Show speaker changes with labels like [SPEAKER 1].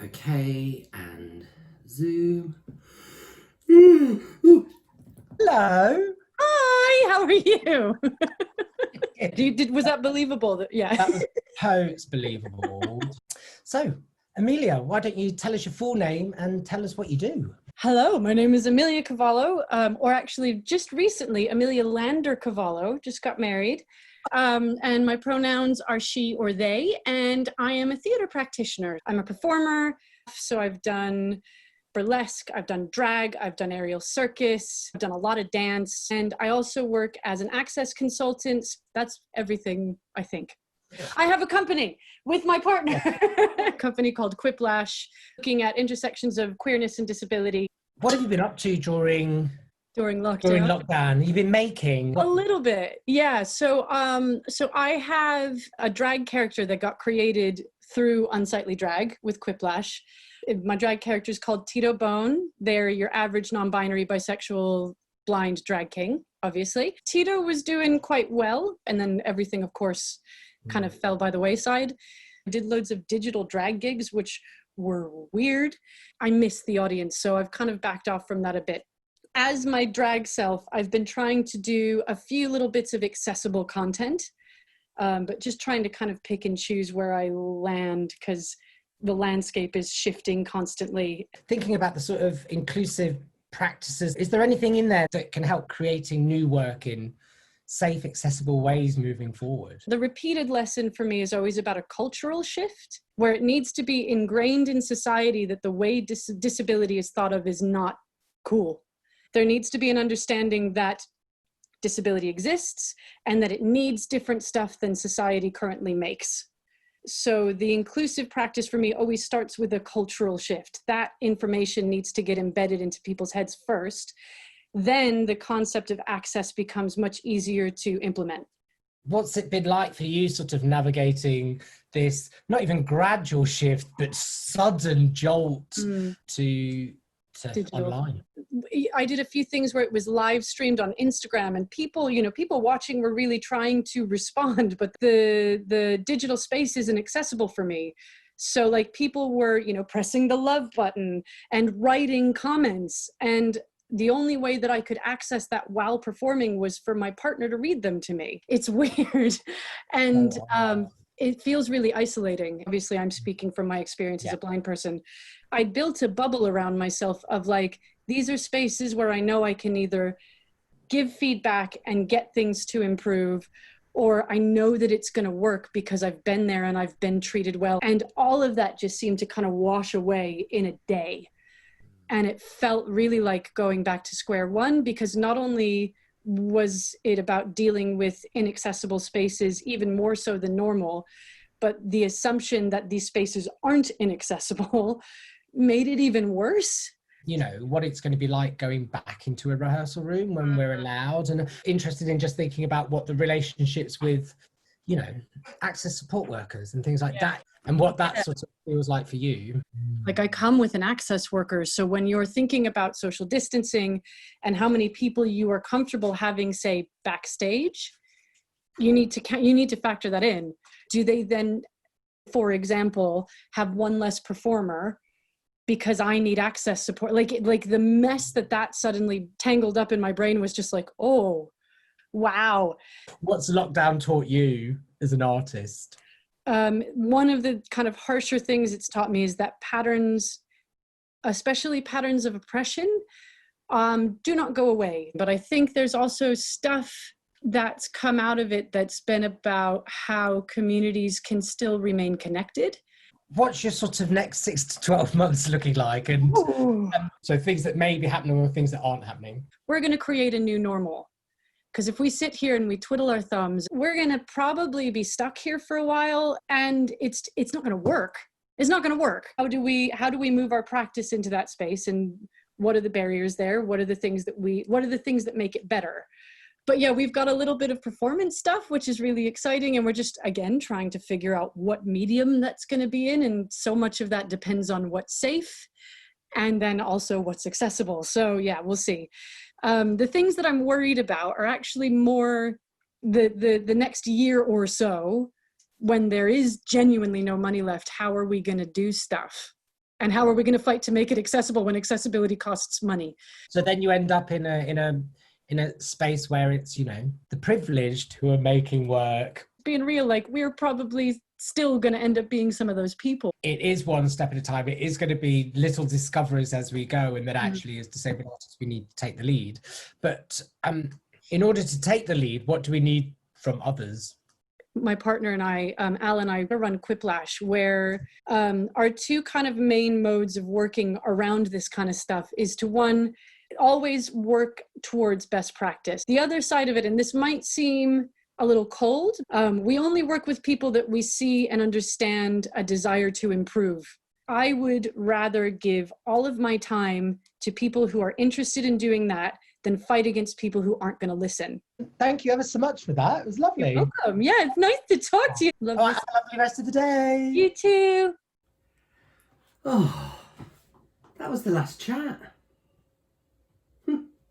[SPEAKER 1] Okay, and zoom. Ooh.
[SPEAKER 2] Hello.
[SPEAKER 3] Hi, how are you? Was
[SPEAKER 2] That
[SPEAKER 3] that believable? Yeah.
[SPEAKER 2] was totes believable. So, Amelia, why don't you tell us your full name and tell us what you do?
[SPEAKER 3] Hello, my name is Amelia Cavallo, or actually just recently, Amelia Lander Cavallo, just got married. And my pronouns are she or they, and I am a theater practitioner. I'm a performer, so I've done burlesque, I've done drag, I've done aerial circus, I've done a lot of dance, and I also work as an access consultant. That's everything, I think. I have a company with my partner, a company called Quiplash, looking at intersections of queerness and disability.
[SPEAKER 2] What have you been up to during
[SPEAKER 3] During
[SPEAKER 2] lockdown? You've been making
[SPEAKER 3] a little bit, yeah. So I have a drag character that got created through Unsightly Drag with Quiplash. My drag character is called Tito Bone. They're your average non-binary bisexual blind drag king, obviously. Tito was doing quite well, and then everything, of course, kind of fell by the wayside. I did loads of digital drag gigs, which were weird. I miss the audience, so I've kind of backed off from that a bit. As my drag self, I've been trying to do a few little bits of accessible content, but just trying to kind of pick and choose where I land, because the landscape is shifting constantly.
[SPEAKER 2] Thinking about the sort of inclusive practices, is there anything in there that can help creating new work in safe, accessible ways moving forward?
[SPEAKER 3] The repeated lesson for me is always about a cultural shift, where it needs to be ingrained in society that the way disability is thought of is not cool. There needs to be an understanding that disability exists and that it needs different stuff than society currently makes. So the inclusive practice for me always starts with a cultural shift. That information needs to get embedded into people's heads first. Then the concept of access becomes much easier to implement.
[SPEAKER 2] What's it been like for you sort of navigating this, not even gradual shift, but sudden jolt to
[SPEAKER 3] Digital.
[SPEAKER 2] online?
[SPEAKER 3] I did a few things where it was live streamed on Instagram, and people watching were really trying to respond, but the digital space isn't accessible for me. So like people were, pressing the love button and writing comments, and the only way that I could access that while performing was for my partner to read them to me. It's weird. And it feels really isolating. Obviously, I'm speaking from my experience as a blind person. I built a bubble around myself of like, these are spaces where I know I can either give feedback and get things to improve, or I know that it's going to work because I've been there and I've been treated well. And all of that just seemed to kind of wash away in a day. And it felt really like going back to square one, because not only was it about dealing with inaccessible spaces even more so than normal, but the assumption that these spaces aren't inaccessible made it even worse.
[SPEAKER 2] What it's going to be like going back into a rehearsal room when we're allowed, and interested in just thinking about what the relationships with, access support workers and things like that, and what that sort of feels like for you.
[SPEAKER 3] Like I come with an access worker, so when you're thinking about social distancing and how many people you are comfortable having, say, backstage, you need to factor that in. Do they then, for example, have one less performer because I need access support? Like the mess that suddenly tangled up in my brain was just like, oh, wow.
[SPEAKER 2] What's lockdown taught you as an artist?
[SPEAKER 3] One of the kind of harsher things it's taught me is that patterns, especially patterns of oppression, do not go away. But I think there's also stuff that's come out of it that's been about how communities can still remain connected.
[SPEAKER 2] What's your sort of next 6 to 12 months looking like? And so things that may be happening or things that aren't happening.
[SPEAKER 3] We're going to create a new normal. Because if we sit here and we twiddle our thumbs, we're going to probably be stuck here for a while, and it's not going to work. It's not going to work. How do we move our practice into that space, and what are the barriers there? What are the things that make it better? But yeah, we've got a little bit of performance stuff, which is really exciting, and we're just again trying to figure out what medium that's going to be in, and so much of that depends on what's safe and then also what's accessible. So yeah, we'll see. The things that I'm worried about are actually more the next year or so, when there is genuinely no money left. How are we going to do stuff? And how are we going to fight to make it accessible when accessibility costs money?
[SPEAKER 2] So then you end up in a space where it's, you know, the privileged who are making work.
[SPEAKER 3] Being real, like, we're probably still going to end up being some of those people.
[SPEAKER 2] It is one step at a time. It is going to be little discoveries as we go, and that actually as disabled artists we need to take the lead. But in order to take the lead, what do we need from others?
[SPEAKER 3] My partner and I, Al and I, run Quiplash, where our two kind of main modes of working around this kind of stuff is to, one, always work towards best practice. The other side of it, and this might seem a little cold, we only work with people that we see and understand a desire to improve. I would rather give all of my time to people who are interested in doing that than fight against people who aren't going to listen.
[SPEAKER 2] Thank you ever so much for that. It was lovely.
[SPEAKER 3] You're welcome. Yeah, it's nice to talk to you.
[SPEAKER 2] Have a lovely rest of the day.
[SPEAKER 3] You too.
[SPEAKER 1] Oh, that was the last chat.